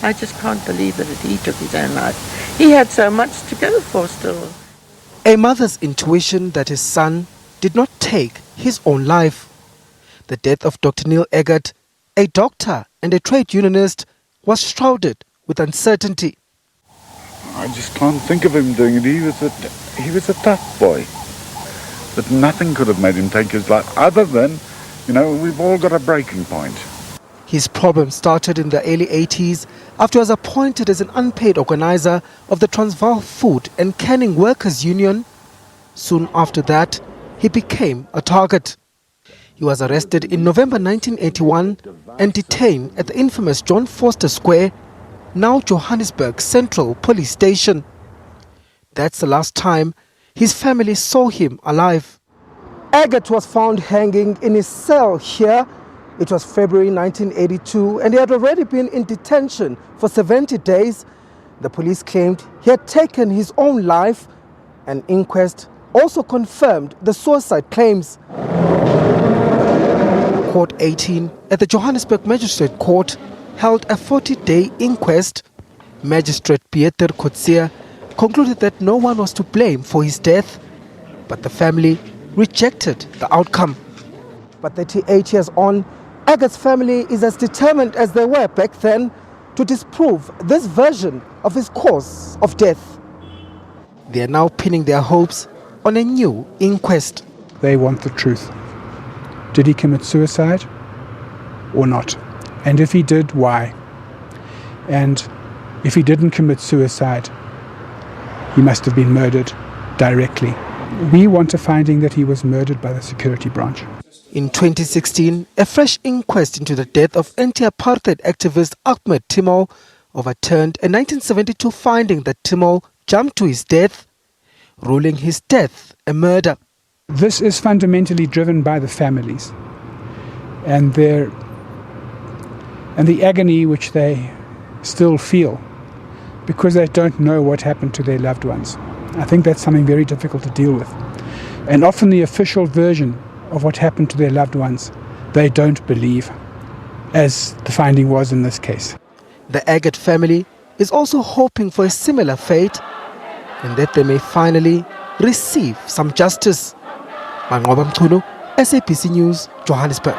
I just can't believe that he took his own life. He had so much to go for still. A mother's intuition that his son did not take his own life. The death of Dr. Neil Aggett, a doctor and a trade unionist, was shrouded with uncertainty. I just can't think of him doing it. He was a tough boy. But nothing could have made him take his life other than, we've all got a breaking point. His problem started in the early 80s after he was appointed as an unpaid organizer of the Transvaal Food and Canning Workers Union. Soon after that, he became a target. He was arrested in November 1981 and detained at the infamous John Vorster Square, now Johannesburg Central Police Station. That's the last time his family saw him alive. Aggett was found hanging in his cell here. It was February 1982 and he had already been in detention for 70 days. The police claimed he had taken his own life. An inquest also confirmed the suicide claims. Court 18 at the Johannesburg Magistrate Court held a 40-day inquest. Magistrate Pieter Kotsia concluded that no one was to blame for his death, but the family rejected the outcome. But 38 years on, Aggett's family is as determined as they were back then to disprove this version of his cause of death. They are now pinning their hopes on a new inquest. They want the truth. Did he commit suicide or not? And if he did, why? And if he didn't commit suicide, he must have been murdered directly. We want a finding that he was murdered by the security branch. In 2016, a fresh inquest into the death of anti-apartheid activist Ahmed Timol overturned a 1972 finding that Timol jumped to his death, ruling his death a murder. This is fundamentally driven by the families and the agony which they still feel because they don't know what happened to their loved ones. I think that's something very difficult to deal with. And often the official version of what happened to their loved ones, they don't believe, as the finding was in this case. The Aggett family is also hoping for a similar fate and that they may finally receive some justice. Manqoba Mchunu, SABC News, Johannesburg.